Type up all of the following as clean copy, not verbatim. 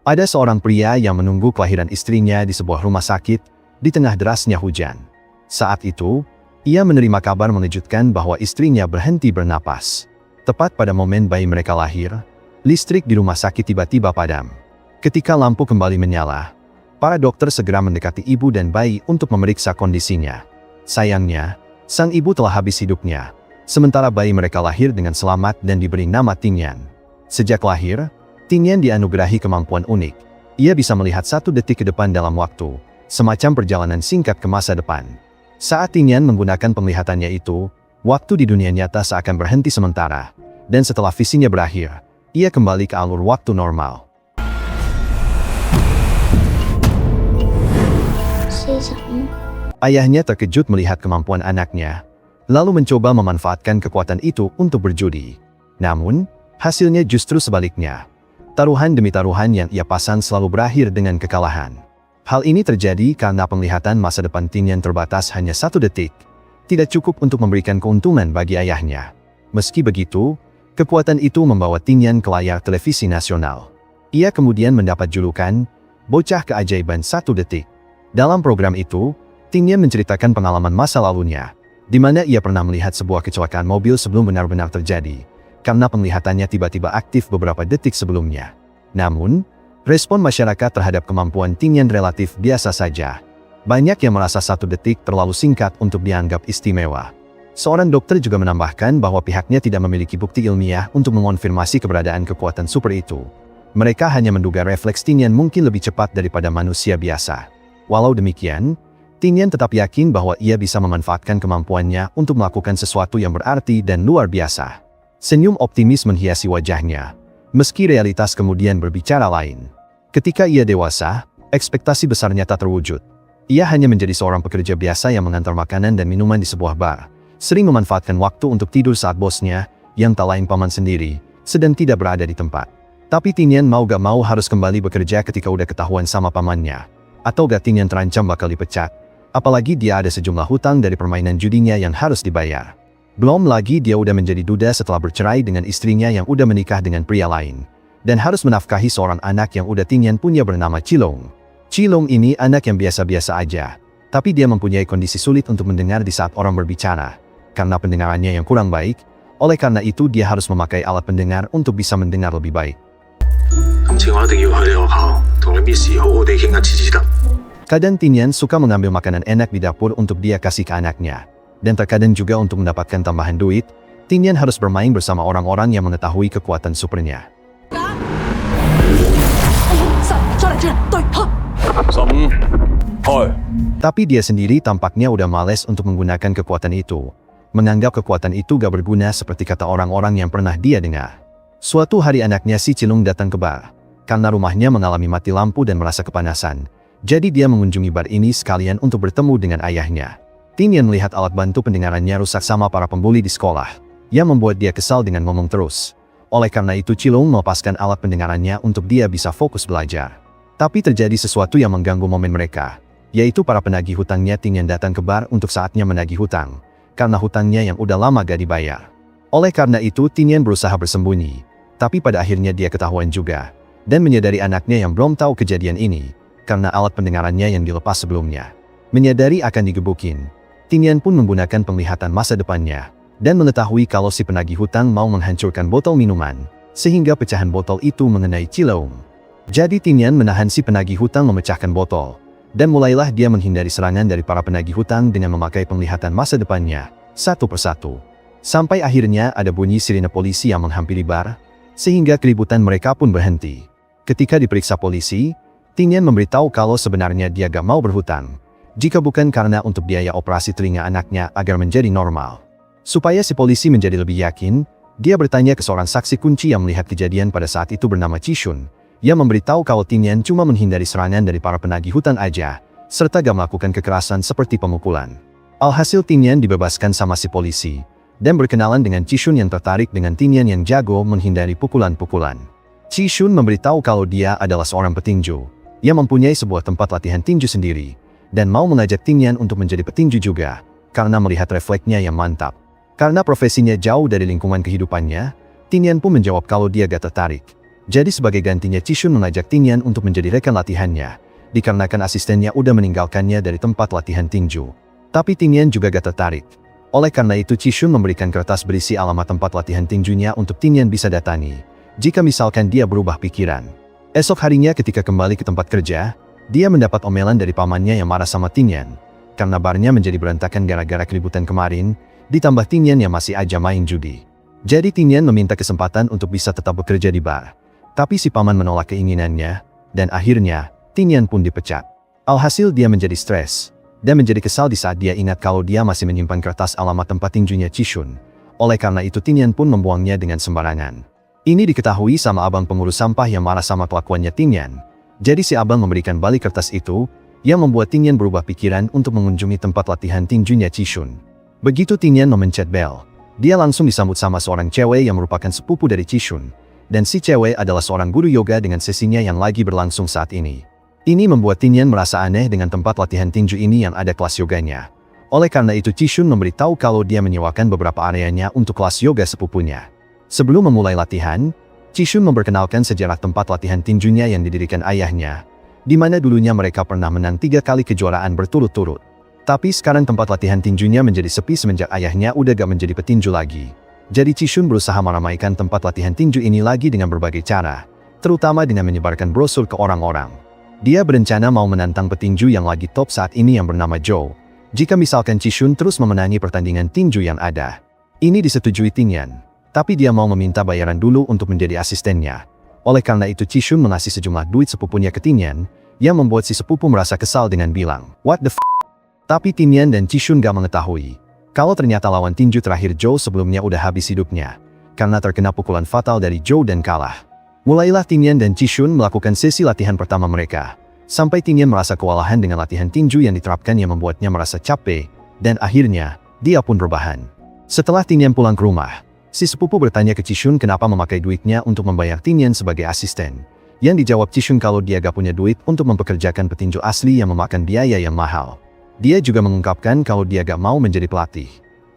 Ada seorang pria yang menunggu kelahiran istrinya di sebuah rumah sakit di tengah derasnya hujan. Saat itu, ia menerima kabar mengejutkan bahwa istrinya berhenti bernapas. Tepat pada momen bayi mereka lahir, listrik di rumah sakit tiba-tiba padam. Ketika lampu kembali menyala, para dokter segera mendekati ibu dan bayi untuk memeriksa kondisinya. Sayangnya, sang ibu telah habis hidupnya, sementara bayi mereka lahir dengan selamat dan diberi nama Tingyan. Sejak lahir, Tingyan dianugerahi kemampuan unik. Ia bisa melihat 1 detik ke depan dalam waktu, semacam perjalanan singkat ke masa depan. Saat Tingyan menggunakan penglihatannya itu, waktu di dunia nyata seakan berhenti sementara, dan setelah visinya berakhir, ia kembali ke alur waktu normal. Ayahnya terkejut melihat kemampuan anaknya, lalu mencoba memanfaatkan kekuatan itu untuk berjudi. Namun, hasilnya justru sebaliknya. Taruhan demi taruhan yang ia pasang selalu berakhir dengan kekalahan. Hal ini terjadi karena penglihatan masa depan Tingyan terbatas hanya 1 detik. Tidak cukup untuk memberikan keuntungan bagi ayahnya. Meski begitu, kekuatan itu membawa Tingyan ke layar televisi nasional. Ia kemudian mendapat julukan, Bocah Keajaiban 1 Detik. Dalam program itu, Tingyan menceritakan pengalaman masa lalunya, di mana ia pernah melihat sebuah kecelakaan mobil sebelum benar-benar terjadi, karena penglihatannya tiba-tiba aktif beberapa detik sebelumnya. Namun, respon masyarakat terhadap kemampuan Tingyan relatif biasa saja. Banyak yang merasa 1 detik terlalu singkat untuk dianggap istimewa. Seorang dokter juga menambahkan bahwa pihaknya tidak memiliki bukti ilmiah untuk mengonfirmasi keberadaan kekuatan super itu. Mereka hanya menduga refleks Tingyan mungkin lebih cepat daripada manusia biasa. Walau demikian, Tingyan tetap yakin bahwa ia bisa memanfaatkan kemampuannya untuk melakukan sesuatu yang berarti dan luar biasa. Senyum optimis menghiasi wajahnya, meski realitas kemudian berbicara lain. Ketika ia dewasa, ekspektasi besarnya tak terwujud. Ia hanya menjadi seorang pekerja biasa yang mengantar makanan dan minuman di sebuah bar, sering memanfaatkan waktu untuk tidur saat bosnya, yang tak lain paman sendiri, sedang tidak berada di tempat. Tapi Tingyan mau gak mau harus kembali bekerja ketika udah ketahuan sama pamannya. Atau gak Tingyan terancam bakal dipecat, apalagi dia ada sejumlah hutang dari permainan judinya yang harus dibayar. Belum lagi dia udah menjadi duda setelah bercerai dengan istrinya yang udah menikah dengan pria lain. Dan harus menafkahi seorang anak yang udah Tingyan punya bernama Chilong. Chilong ini anak yang biasa-biasa aja. Tapi dia mempunyai kondisi sulit untuk mendengar di saat orang berbicara. Karena pendengarannya yang kurang baik, oleh karena itu dia harus memakai alat pendengar untuk bisa mendengar lebih baik. Kadang Tingyan suka mengambil makanan enak di dapur untuk dia kasih ke anaknya. Dan terkadang juga untuk mendapatkan tambahan duit, Tingyan harus bermain bersama orang-orang yang mengetahui kekuatan supernya. Tapi dia sendiri tampaknya udah males untuk menggunakan kekuatan itu. Menganggap kekuatan itu gak berguna seperti kata orang-orang yang pernah dia dengar. Suatu hari anaknya si Chilong datang ke bar. Karena rumahnya mengalami mati lampu dan merasa kepanasan. Jadi dia mengunjungi bar ini sekalian untuk bertemu dengan ayahnya. Tingyan melihat alat bantu pendengarannya rusak sama para pembuli di sekolah, yang membuat dia kesal dengan ngomong terus. Oleh karena itu Chilong melepaskan alat pendengarannya untuk dia bisa fokus belajar. Tapi terjadi sesuatu yang mengganggu momen mereka, yaitu para penagih hutangnya Tingyan datang ke bar untuk saatnya menagih hutang, karena hutangnya yang udah lama gak dibayar. Oleh karena itu Tingyan berusaha bersembunyi, tapi pada akhirnya dia ketahuan juga, dan menyadari anaknya yang belum tahu kejadian ini, karena alat pendengarannya yang dilepas sebelumnya. Menyadari akan digebukin, Tingyan pun menggunakan penglihatan masa depannya, dan mengetahui kalau si penagih hutang mau menghancurkan botol minuman, sehingga pecahan botol itu mengenai Chilong. Jadi Tingyan menahan si penagih hutang memecahkan botol, dan mulailah dia menghindari serangan dari para penagih hutang dengan memakai penglihatan masa depannya, satu persatu. Sampai akhirnya ada bunyi sirine polisi yang menghampiri bar, sehingga keributan mereka pun berhenti. Ketika diperiksa polisi, Tingyan memberitahu kalau sebenarnya dia gak mau berhutang, jika bukan karena untuk biaya operasi telinga anaknya agar menjadi normal. Supaya si polisi menjadi lebih yakin, dia bertanya ke seorang saksi kunci yang melihat kejadian pada saat itu bernama Chishun, yang memberitahu kalau Tingyan cuma menghindari serangan dari para penagih hutang aja, serta gak melakukan kekerasan seperti pemukulan. Alhasil Tingyan dibebaskan sama si polisi, dan berkenalan dengan Chishun yang tertarik dengan Tingyan yang jago menghindari pukulan-pukulan. Chishun memberitahu kalau dia adalah seorang petinju, yang mempunyai sebuah tempat latihan tinju sendiri, dan mau mengajak Tingyan untuk menjadi petinju juga, karena melihat refleksnya yang mantap. Karena profesinya jauh dari lingkungan kehidupannya, Tingyan pun menjawab kalau dia gak tertarik. Jadi sebagai gantinya Cishun mengajak Tinyan untuk menjadi rekan latihannya, dikarenakan asistennya udah meninggalkannya dari tempat latihan tinju. Tapi Tinyan juga gak tertarik. Oleh karena itu Cishun memberikan kertas berisi alamat tempat latihan tinjunya untuk Tinyan bisa datangi, jika misalkan dia berubah pikiran. Esok harinya ketika kembali ke tempat kerja, dia mendapat omelan dari pamannya yang marah sama Tinyan, karena barnya menjadi berantakan gara-gara keributan kemarin, ditambah Tinyan yang masih aja main judi. Jadi Tinyan meminta kesempatan untuk bisa tetap bekerja di bar. Tapi si paman menolak keinginannya, dan akhirnya, Tinyan pun dipecat. Alhasil dia menjadi stres, dan menjadi kesal di saat dia ingat kalau dia masih menyimpan kertas alamat tempat tinjunya Cishun. Oleh karena itu Tinyan pun membuangnya dengan sembarangan. Ini diketahui sama abang pengurus sampah yang marah sama kelakuannya Tinyan. Jadi si abang memberikan balik kertas itu, yang membuat Tinyan berubah pikiran untuk mengunjungi tempat latihan tinjunya Cishun. Begitu Tinyan memencet bel, dia langsung disambut sama seorang cewek yang merupakan sepupu dari Cishun. Dan si cewek adalah seorang guru yoga dengan sesinya yang lagi berlangsung saat ini. Ini membuat Tinyan merasa aneh dengan tempat latihan tinju ini yang ada kelas yoganya. Oleh karena itu Cishun memberitahu kalau dia menyewakan beberapa areanya untuk kelas yoga sepupunya. Sebelum memulai latihan, Cishun memperkenalkan sejarah tempat latihan tinjunya yang didirikan ayahnya, di mana dulunya mereka pernah menang 3 kali kejuaraan berturut-turut. Tapi sekarang tempat latihan tinjunya menjadi sepi semenjak ayahnya udah gak menjadi petinju lagi. Jadi Cishun berusaha meramaikan tempat latihan tinju ini lagi dengan berbagai cara, terutama dengan menyebarkan brosur ke orang-orang. Dia berencana mau menantang petinju yang lagi top saat ini yang bernama Joe, jika misalkan Cishun terus memenangi pertandingan tinju yang ada. Ini disetujui Tinyan, tapi dia mau meminta bayaran dulu untuk menjadi asistennya. Oleh karena itu Cishun mengasih sejumlah duit sepupunya ke Tinyan, yang membuat si sepupu merasa kesal dengan bilang, "What the f***?" Tapi Tinyan dan Cishun gak mengetahui kalau ternyata lawan tinju terakhir Joe sebelumnya udah habis hidupnya, karena terkena pukulan fatal dari Joe dan kalah. Mulailah Tinyan dan Cishun melakukan sesi latihan pertama mereka, sampai Tinyan merasa kewalahan dengan latihan tinju yang diterapkan yang membuatnya merasa capek, dan akhirnya, dia pun rebahan. Setelah Tinyan pulang ke rumah, si sepupu bertanya ke Cishun kenapa memakai duitnya untuk membayar Tinyan sebagai asisten. Yang dijawab Cishun kalau dia gak punya duit untuk mempekerjakan petinju asli yang memakan biaya yang mahal. Dia juga mengungkapkan kalau dia gak mau menjadi pelatih,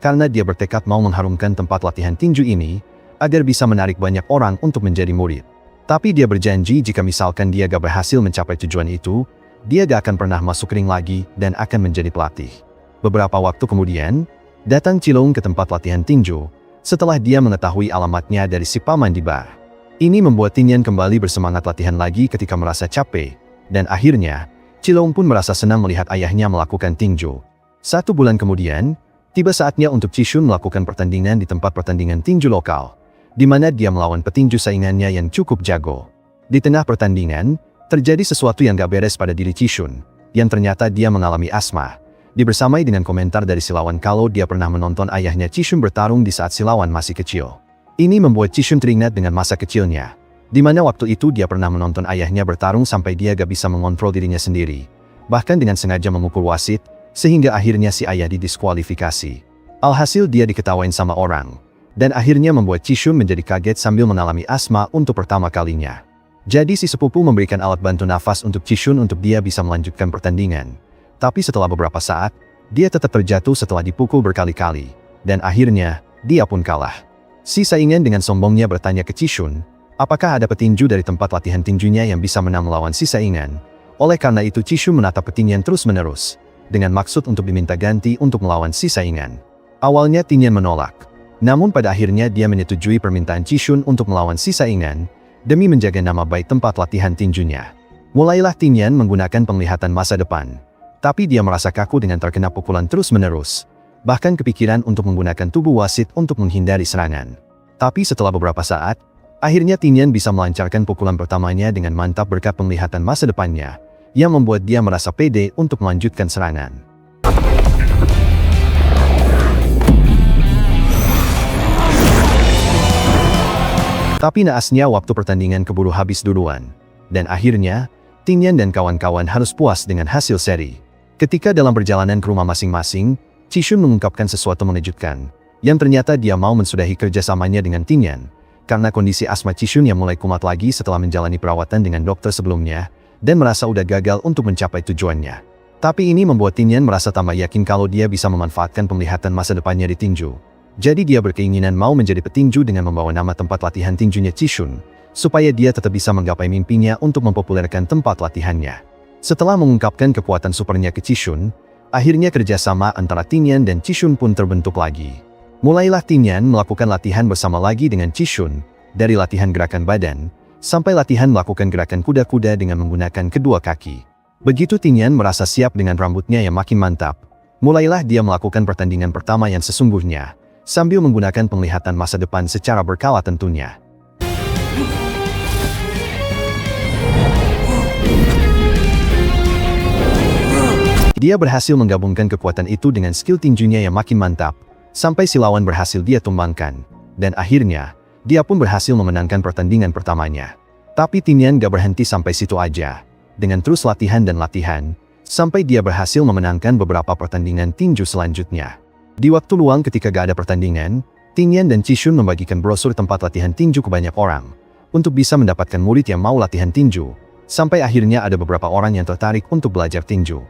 karena dia bertekad mau mengharumkan tempat latihan tinju ini, agar bisa menarik banyak orang untuk menjadi murid. Tapi dia berjanji jika misalkan dia gak berhasil mencapai tujuan itu, dia gak akan pernah masuk ring lagi dan akan menjadi pelatih. Beberapa waktu kemudian, datang Cilung ke tempat latihan tinju, setelah dia mengetahui alamatnya dari si paman di bar. Ini membuat Tinyan kembali bersemangat latihan lagi ketika merasa capek, dan akhirnya, Cilung pun merasa senang melihat ayahnya melakukan tinju. 1 bulan kemudian, tiba saatnya untuk Cishun melakukan pertandingan di tempat pertandingan tinju lokal, di mana dia melawan petinju saingannya yang cukup jago. Di tengah pertandingan, terjadi sesuatu yang gak beres pada diri Cishun, yang ternyata dia mengalami asma. Dibersamai dengan komentar dari si lawan kalau dia pernah menonton ayahnya Cishun bertarung di saat si lawan masih kecil. Ini membuat Cishun teringat dengan masa kecilnya, di mana waktu itu dia pernah menonton ayahnya bertarung sampai dia gak bisa mengontrol dirinya sendiri, bahkan dengan sengaja memukul wasit, sehingga akhirnya si ayah didiskualifikasi. Alhasil dia diketawain sama orang, dan akhirnya membuat Cishun menjadi kaget sambil mengalami asma untuk pertama kalinya. Jadi si sepupu memberikan alat bantu nafas untuk Cishun untuk dia bisa melanjutkan pertandingan. Tapi setelah beberapa saat, dia tetap terjatuh setelah dipukul berkali-kali, dan akhirnya, dia pun kalah. Si saingan dengan sombongnya bertanya ke Cishun, apakah ada petinju dari tempat latihan tinjunya yang bisa menang melawan si saingan. Oleh karena itu Cishun menatap Tinyan terus-menerus, dengan maksud untuk diminta ganti untuk melawan si saingan. Awalnya Tinyan menolak, namun pada akhirnya dia menyetujui permintaan Cishun untuk melawan si saingan, demi menjaga nama baik tempat latihan tinjunya. Mulailah Tinyan menggunakan penglihatan masa depan, tapi dia merasa kaku dengan terkena pukulan terus-menerus, bahkan kepikiran untuk menggunakan tubuh wasit untuk menghindari serangan. Tapi setelah beberapa saat, akhirnya Tinyan bisa melancarkan pukulan pertamanya dengan mantap berkat penglihatan masa depannya, yang membuat dia merasa pede untuk melanjutkan serangan. Tapi naasnya waktu pertandingan keburu habis duluan, dan akhirnya, Tinyan dan kawan-kawan harus puas dengan hasil seri. Ketika dalam perjalanan ke rumah masing-masing, Cishun mengungkapkan sesuatu mengejutkan, yang ternyata dia mau mensudahi kerjasamanya dengan Tinyan, karena kondisi asma Cishun yang mulai kumat lagi setelah menjalani perawatan dengan dokter sebelumnya, dan merasa udah gagal untuk mencapai tujuannya. Tapi ini membuat Tinyan merasa tambah yakin kalau dia bisa memanfaatkan penglihatan masa depannya di tinju. Jadi dia berkeinginan mau menjadi petinju dengan membawa nama tempat latihan tinjunya Cishun, supaya dia tetap bisa menggapai mimpinya untuk mempopulerkan tempat latihannya. Setelah mengungkapkan kekuatan supernya ke Qixun, akhirnya kerjasama antara Tinian dan Qixun pun terbentuk lagi. Mulailah Tinian melakukan latihan bersama lagi dengan Qixun, dari latihan gerakan badan, sampai latihan melakukan gerakan kuda-kuda dengan menggunakan kedua kaki. Begitu Tinian merasa siap dengan rambutnya yang makin mantap, mulailah dia melakukan pertandingan pertama yang sesungguhnya, sambil menggunakan penglihatan masa depan secara berkala tentunya. Dia berhasil menggabungkan kekuatan itu dengan skill tinjunya yang makin mantap, sampai si lawan berhasil dia tumbangkan, dan akhirnya, dia pun berhasil memenangkan pertandingan pertamanya. Tapi Tinian gak berhenti sampai situ aja. Dengan terus latihan dan latihan, sampai dia berhasil memenangkan beberapa pertandingan tinju selanjutnya. Di waktu luang ketika gak ada pertandingan, Tinian dan Qixun membagikan brosur tempat latihan tinju ke banyak orang, untuk bisa mendapatkan murid yang mau latihan tinju, sampai akhirnya ada beberapa orang yang tertarik untuk belajar tinju.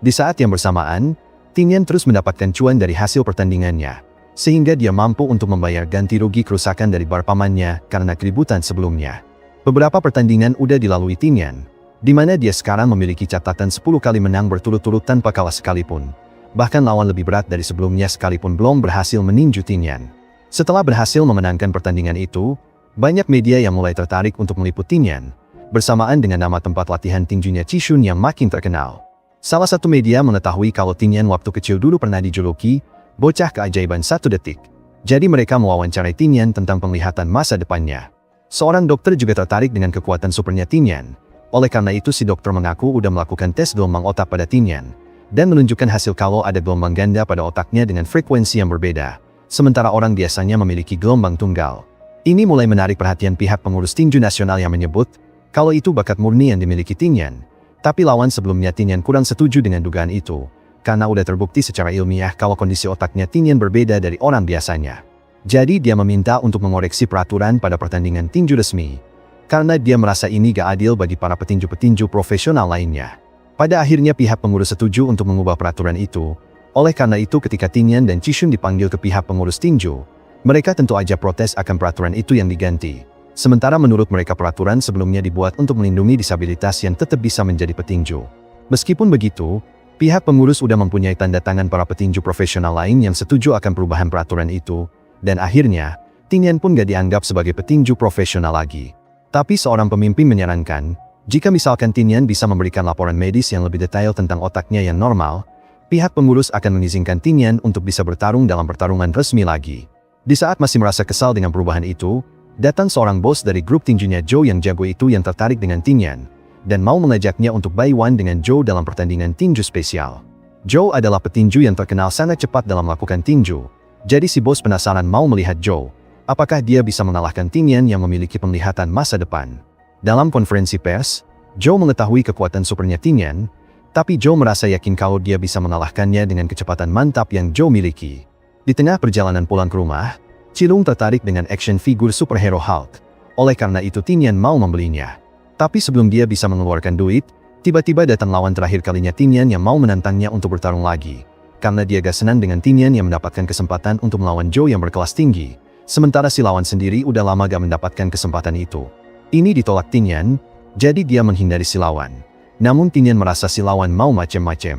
Di saat yang bersamaan, Tinian terus mendapatkan cuan dari hasil pertandingannya, sehingga dia mampu untuk membayar ganti rugi kerusakan dari bar pamannya karena keributan sebelumnya. Beberapa pertandingan udah dilalui Tinian, di mana dia sekarang memiliki catatan 10 kali menang berturut-turut tanpa kalah sekalipun. Bahkan lawan lebih berat dari sebelumnya sekalipun belum berhasil meninju Tinian. Setelah berhasil memenangkan pertandingan itu, banyak media yang mulai tertarik untuk meliput Tinian, bersamaan dengan nama tempat latihan tinjunya Qixun yang makin terkenal. Salah satu media mengetahui kalau Tinian waktu kecil dulu pernah dijuluki bocah keajaiban 1 detik. Jadi mereka mewawancarai Tinian tentang penglihatan masa depannya. Seorang dokter juga tertarik dengan kekuatan supernya Tinian. Oleh karena itu si dokter mengaku udah melakukan tes gelombang otak pada Tinian, dan menunjukkan hasil kalau ada gelombang ganda pada otaknya dengan frekuensi yang berbeda, sementara orang biasanya memiliki gelombang tunggal. Ini mulai menarik perhatian pihak pengurus tinju nasional yang menyebut kalau itu bakat murni yang dimiliki Tinian. Tapi lawan sebelumnya Tinian kurang setuju dengan dugaan itu, karena udah terbukti secara ilmiah kalau kondisi otaknya Tinian berbeda dari orang biasanya. Jadi dia meminta untuk mengoreksi peraturan pada pertandingan tinju resmi, karena dia merasa ini gak adil bagi para petinju-petinju profesional lainnya. Pada akhirnya pihak pengurus setuju untuk mengubah peraturan itu. Oleh karena itu ketika Tinian dan Qixun dipanggil ke pihak pengurus tinju, mereka tentu aja protes akan peraturan itu yang diganti. Sementara menurut mereka peraturan sebelumnya dibuat untuk melindungi disabilitas yang tetap bisa menjadi petinju. Meskipun begitu, pihak pengurus udah mempunyai tanda tangan para petinju profesional lain yang setuju akan perubahan peraturan itu, dan akhirnya, Tinian pun gak dianggap sebagai petinju profesional lagi. Tapi seorang pemimpin menyarankan, jika misalkan Tinian bisa memberikan laporan medis yang lebih detail tentang otaknya yang normal, pihak pengurus akan mengizinkan Tinian untuk bisa bertarung dalam pertarungan resmi lagi. Di saat masih merasa kesal dengan perubahan itu, datang seorang bos dari grup tinjunya Joe yang jago itu yang tertarik dengan Tinian, dan mau mengajaknya untuk buy one dengan Joe dalam pertandingan tinju spesial. Joe adalah petinju yang terkenal sangat cepat dalam melakukan tinju, jadi si bos penasaran mau melihat Joe. Apakah dia bisa mengalahkan Tinian yang memiliki penglihatan masa depan? Dalam konferensi pers, Joe mengetahui kekuatan supernya Tinian, tapi Joe merasa yakin kalau dia bisa mengalahkannya dengan kecepatan mantap yang Joe miliki. Di tengah perjalanan pulang ke rumah, Qilong tertarik dengan action figure superhero Hulk. Oleh karena itu Tinian mau membelinya. Tapi sebelum dia bisa mengeluarkan duit, tiba-tiba datang lawan terakhir kalinya Tinian yang mau menantangnya untuk bertarung lagi. Karena dia gak senang dengan Tinian yang mendapatkan kesempatan untuk melawan Joe yang berkelas tinggi, sementara si lawan sendiri udah lama gak mendapatkan kesempatan itu. Ini ditolak Tinian, jadi dia menghindari si lawan. Namun Tinian merasa si lawan mau macem-macem.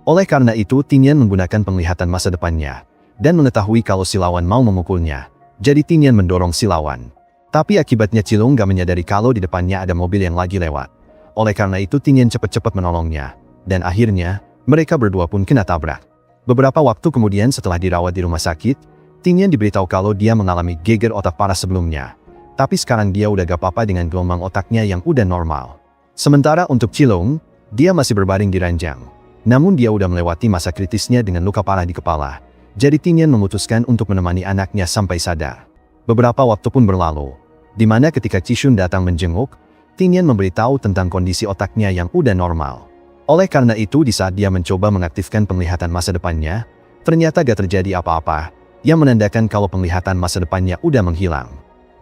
Oleh karena itu Tinian menggunakan penglihatan masa depannya, dan mengetahui kalau si lawan mau memukulnya. Jadi Tinian mendorong si lawan. Tapi akibatnya Qilong gak menyadari kalau di depannya ada mobil yang lagi lewat. Oleh karena itu Tinian cepat-cepat menolongnya, dan akhirnya, mereka berdua pun kena tabrak. Beberapa waktu kemudian setelah dirawat di rumah sakit, Tinian diberitahu kalau dia mengalami geger otak parah sebelumnya. Tapi sekarang dia udah gak apa-apa dengan gelombang otaknya yang udah normal. Sementara untuk Qilong, dia masih berbaring di ranjang. Namun dia udah melewati masa kritisnya dengan luka parah di kepala. Jadi Tinian memutuskan untuk menemani anaknya sampai sadar. Beberapa waktu pun berlalu, di mana ketika Qixun datang menjenguk, Tinian memberitahu tentang kondisi otaknya yang udah normal. Oleh karena itu di saat dia mencoba mengaktifkan penglihatan masa depannya, ternyata gak terjadi apa-apa, yang menandakan kalau penglihatan masa depannya udah menghilang.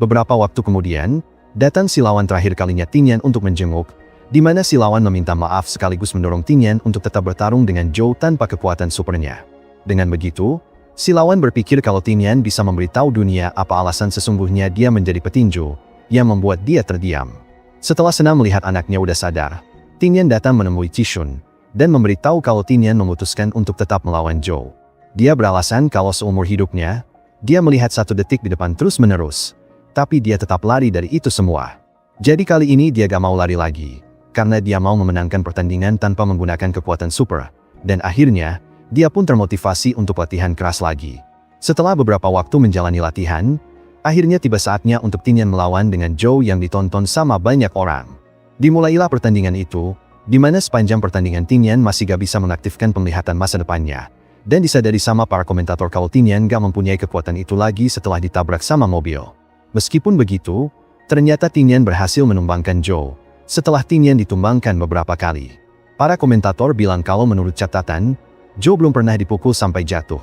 Beberapa waktu kemudian, datang si lawan terakhir kalinya Tinian untuk menjenguk, di mana si lawan meminta maaf sekaligus mendorong Tinian untuk tetap bertarung dengan Joe tanpa kekuatan supernya. Dengan begitu, si lawan berpikir kalau Tinian bisa memberitahu dunia apa alasan sesungguhnya dia menjadi petinju, yang membuat dia terdiam. Setelah senang melihat anaknya udah sadar, Tinian datang menemui Qishun dan memberitahu kalau Tinian memutuskan untuk tetap melawan Zhou. Dia beralasan kalau seumur hidupnya, dia melihat 1 detik di depan terus-menerus, tapi dia tetap lari dari itu semua. Jadi kali ini dia gak mau lari lagi, karena dia mau memenangkan pertandingan tanpa menggunakan kekuatan super, dan akhirnya, dia pun termotivasi untuk latihan keras lagi. Setelah beberapa waktu menjalani latihan, akhirnya tiba saatnya untuk Tinian melawan dengan Zhou yang ditonton sama banyak orang. Dimulailah pertandingan itu, di mana sepanjang pertandingan Tinian masih gak bisa mengaktifkan penglihatan masa depannya, dan disadari sama para komentator kalau Tinian gak mempunyai kekuatan itu lagi setelah ditabrak sama mobil. Meskipun begitu, ternyata Tinian berhasil menumbangkan Zhou, setelah Tinian ditumbangkan beberapa kali. Para komentator bilang kalau menurut catatan, Zhou belum pernah dipukul sampai jatuh.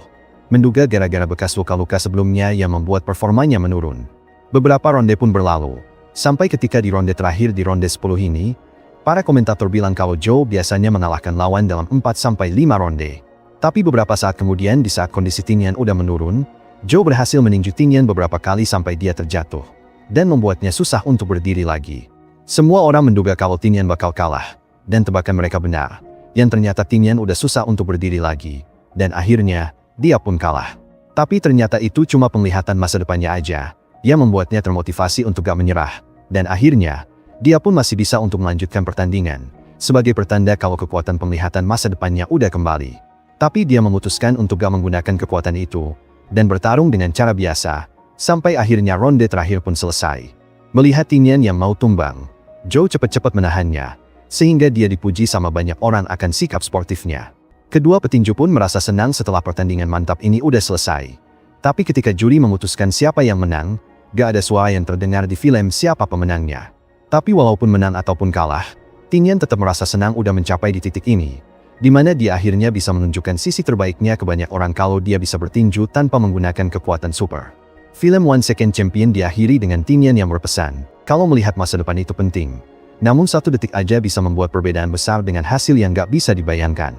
Menduga gara-gara bekas luka-luka sebelumnya yang membuat performanya menurun. Beberapa ronde pun berlalu, sampai ketika di ronde terakhir di ronde 10 ini, para komentator bilang kalau Zhou biasanya mengalahkan lawan dalam 4-5 ronde. Tapi beberapa saat kemudian di saat kondisi Tinian udah menurun, Zhou berhasil meninju Tinian beberapa kali sampai dia terjatuh, dan membuatnya susah untuk berdiri lagi. Semua orang menduga kalau Tinian bakal kalah, dan tebakan mereka benar, yang ternyata Tinian udah susah untuk berdiri lagi, dan akhirnya, dia pun kalah. Tapi ternyata itu cuma penglihatan masa depannya aja, yang membuatnya termotivasi untuk gak menyerah, dan akhirnya, dia pun masih bisa untuk melanjutkan pertandingan, sebagai pertanda kalau kekuatan penglihatan masa depannya udah kembali. Tapi dia memutuskan untuk gak menggunakan kekuatan itu, dan bertarung dengan cara biasa, sampai akhirnya ronde terakhir pun selesai. Melihat Tinian yang mau tumbang, Zhou cepat-cepat menahannya, sehingga dia dipuji sama banyak orang akan sikap sportifnya. Kedua petinju pun merasa senang setelah pertandingan mantap ini udah selesai. Tapi ketika juri memutuskan siapa yang menang, gak ada suara yang terdengar di film siapa pemenangnya. Tapi walaupun menang ataupun kalah, Tinian tetap merasa senang udah mencapai di titik ini, di mana dia akhirnya bisa menunjukkan sisi terbaiknya ke banyak orang kalau dia bisa bertinju tanpa menggunakan kekuatan super. Film One Second Champion diakhiri dengan Tinian yang berpesan, kalau melihat masa depan itu penting, namun 1 detik aja bisa membuat perbedaan besar dengan hasil yang gak bisa dibayangkan.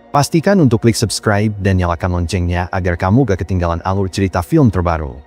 Pastikan untuk klik subscribe dan nyalakan loncengnya agar kamu gak ketinggalan alur cerita film terbaru.